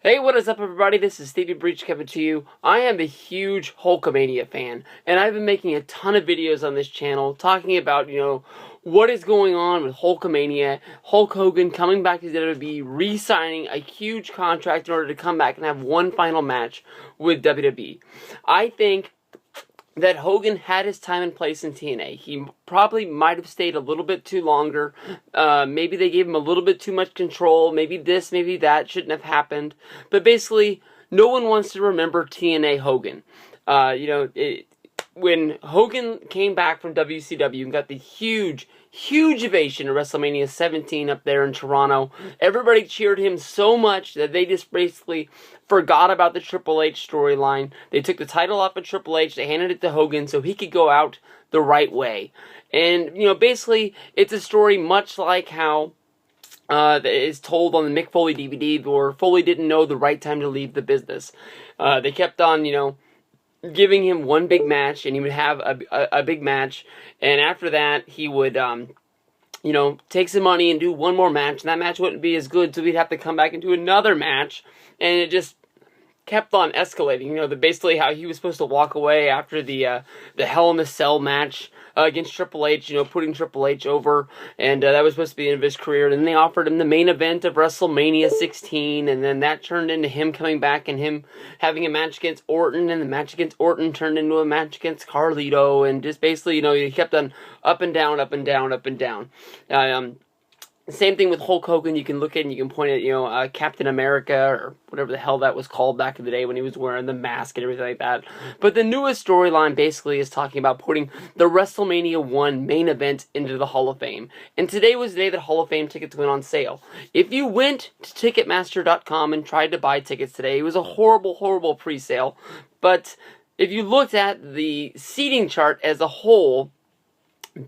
Hey, what is up, everybody? This is Stevie Breach coming to you. I am a huge Hulkamania fan, and I've been making a ton of videos on this channel talking about, what is going on with Hulkamania, Hulk Hogan coming back to WWE, re-signing a huge contract in order to come back and have one final match with WWE. I think that Hogan had his time and place in TNA. He probably might have stayed a little bit too longer. Maybe they gave him a little bit too much control. Maybe this, maybe that shouldn't have happened. But basically, no one wants to remember TNA Hogan. When Hogan came back from WCW and got the huge ovation at WrestleMania 17 up there in Toronto, everybody cheered him so much that they just basically forgot about the Triple H storyline. They took the title off of Triple H, they handed it to Hogan so he could go out the right way. And, basically, it's a story much like how that is told on the Mick Foley DVD, where Foley didn't know the right time to leave the business. They kept on, giving him one big match, and he would have a big match, and after that, he would, take some money and do one more match, and that match wouldn't be as good, so he'd have to come back and do another match, and it just kept on escalating. Basically how he was supposed to walk away after the Hell in a Cell match against Triple H, putting Triple H over, and that was supposed to be the end of his career. And then they offered him the main event of WrestleMania 16, and then that turned into him coming back and him having a match against Orton, and the match against Orton turned into a match against Carlito, and just basically, he kept on up and down, up and down, up and down. Same thing with Hulk Hogan. You can look at and you can point at, Captain America, or whatever the hell that was called back in the day when he was wearing the mask and everything like that. But the newest storyline basically is talking about putting the WrestleMania 1 main event into the Hall of Fame. And today was the day that Hall of Fame tickets went on sale. If you went to Ticketmaster.com and tried to buy tickets today, it was a horrible, horrible pre-sale. But if you looked at the seating chart as a whole,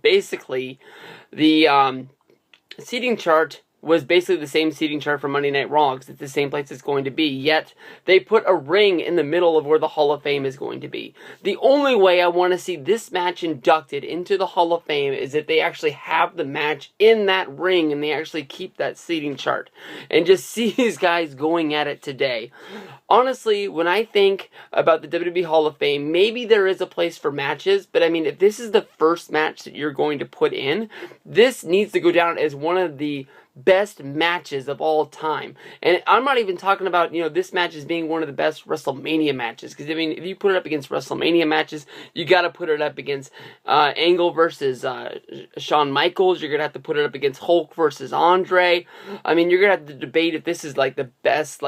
basically, the seating chart was basically the same seating chart for Monday Night Raw, because it's the same place it's going to be, yet they put a ring in the middle of where the Hall of Fame is going to be. The only way I want to see this match inducted into the Hall of Fame is if they actually have the match in that ring and they actually keep that seating chart, and just see these guys going at it today. Honestly, when I think about the WWE Hall of Fame, maybe there is a place for matches, but I mean, if this is the first match that you're going to put in, this needs to go down as one of the best matches of all time. And I'm not even talking about, this match as being one of the best WrestleMania matches, because, I mean, if you put it up against WrestleMania matches, you got to put it up against Angle versus Shawn Michaels. You're going to have to put it up against Hulk versus Andre. I mean, you're going to have to debate if this is, the best,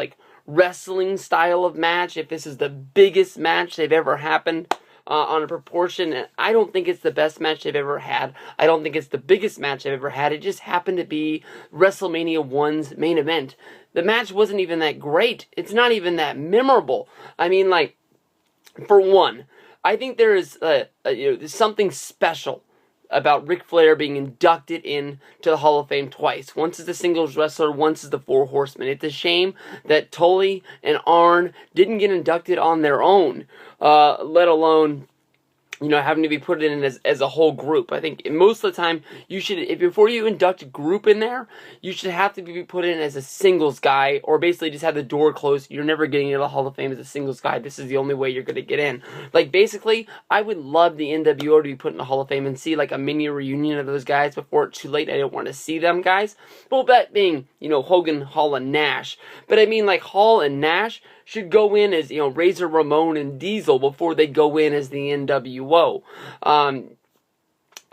wrestling style of match, if this is the biggest match they've ever happened on a proportion, and I don't think it's the best match they've ever had. I don't think it's the biggest match they've ever had. It just happened to be WrestleMania 1's main event. The match wasn't even that great. It's not even that memorable. I mean, for one, I think there is there's something special about Ric Flair being inducted into the Hall of Fame twice. Once as the singles wrestler, once as the Four Horsemen. It's a shame that Tully and Arn didn't get inducted on their own, let alone, having to be put in as a whole group. I think most of the time, you should, before you induct a group in there, you should have to be put in as a singles guy, or basically just have the door closed. You're never getting into the Hall of Fame as a singles guy. This is the only way you're going to get in. Basically, I would love the NWO to be put in the Hall of Fame and see, a mini reunion of those guys before it's too late. I don't want to see them guys. Well, that being, Hogan, Hall, and Nash. But I mean, Hall and Nash should go in as, Razor Ramon and Diesel before they go in as the NWO.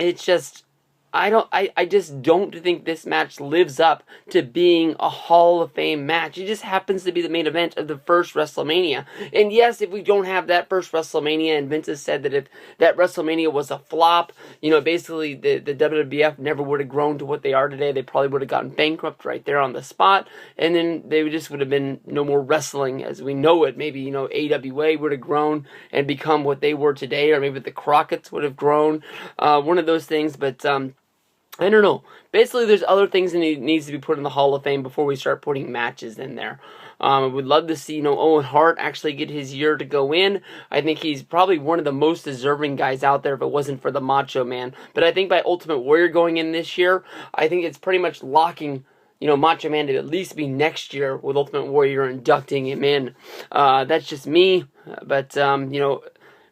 It's just, I just don't think this match lives up to being a Hall of Fame match. It just happens to be the main event of the first WrestleMania. And yes, if we don't have that first WrestleMania, and Vince has said that if that WrestleMania was a flop, basically the WWF never would have grown to what they are today. They probably would have gotten bankrupt right there on the spot, and then they just would have been no more wrestling as we know it. Maybe, AWA would have grown and become what they were today, or maybe the Crockett's would have grown. One of those things, but I don't know. Basically, there's other things that needs to be put in the Hall of Fame before we start putting matches in there. I would love to see, Owen Hart actually get his year to go in. I think he's probably one of the most deserving guys out there if it wasn't for the Macho Man. But I think by Ultimate Warrior going in this year, I think it's pretty much locking Macho Man to at least be next year with Ultimate Warrior inducting him in. That's just me, but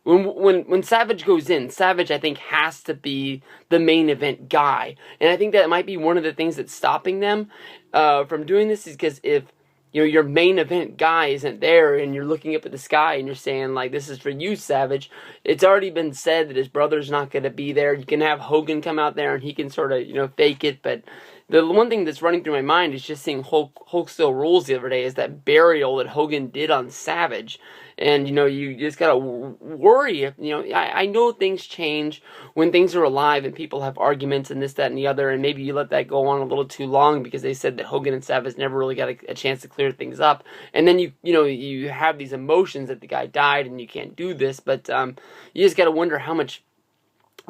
when Savage goes in, Savage, I think, has to be the main event guy. And I think that might be one of the things that's stopping them from doing this, is because if your main event guy isn't there and you're looking up at the sky and you're saying, like, this is for you, Savage, it's already been said that his brother's not going to be there. You can have Hogan come out there and he can sort of, fake it, but the one thing that's running through my mind is just seeing Hulk Still Rules the other day, is that burial that Hogan did on Savage. And, you just gotta worry. I know things change when things are alive and people have arguments and this, that, and the other, and maybe you let that go on a little too long because they said that Hogan and Savage never really got a chance to clear things up. And then you have these emotions that the guy died and you can't do this, but you just gotta wonder how much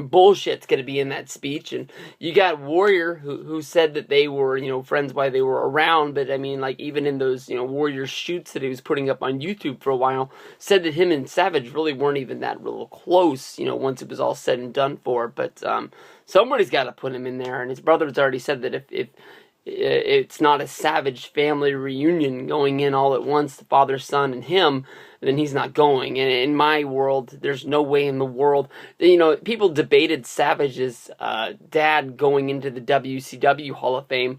bullshit's going to be in that speech. And you got Warrior who said that they were friends while they were around, but I mean, like, even in those Warrior shoots that he was putting up on YouTube for a while, said that him and Savage really weren't even that real close once it was all said and done for. But somebody's got to put him in there, and his brother's already said that if it's not a Savage family reunion going in all at once, the father, son, and him, then he's not going. And in my world, there's no way in the world. People debated Savage's dad going into the WCW Hall of Fame.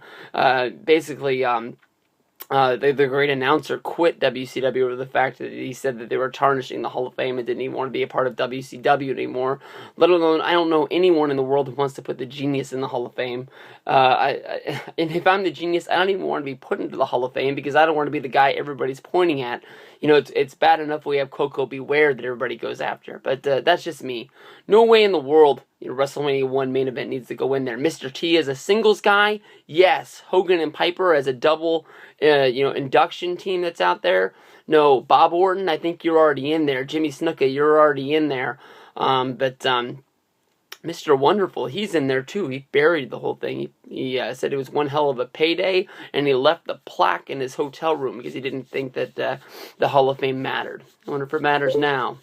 Basically, the great announcer quit WCW over the fact that he said that they were tarnishing the Hall of Fame and didn't even want to be a part of WCW anymore. Let alone, I don't know anyone in the world who wants to put the Genius in the Hall of Fame. And if I'm the Genius, I don't even want to be put into the Hall of Fame because I don't want to be the guy everybody's pointing at. It's bad enough we have Coco Beware that everybody goes after, but that's just me. No way in the world WrestleMania 1 main event needs to go in there. Mr. T as a singles guy, yes. Hogan and Piper as a double, induction team that's out there. No, Bob Orton, I think you're already in there. Jimmy Snuka, you're already in there. But Mr. Wonderful, he's in there too. He buried the whole thing. He said it was one hell of a payday, and he left the plaque in his hotel room because he didn't think that the Hall of Fame mattered. I wonder if it matters now.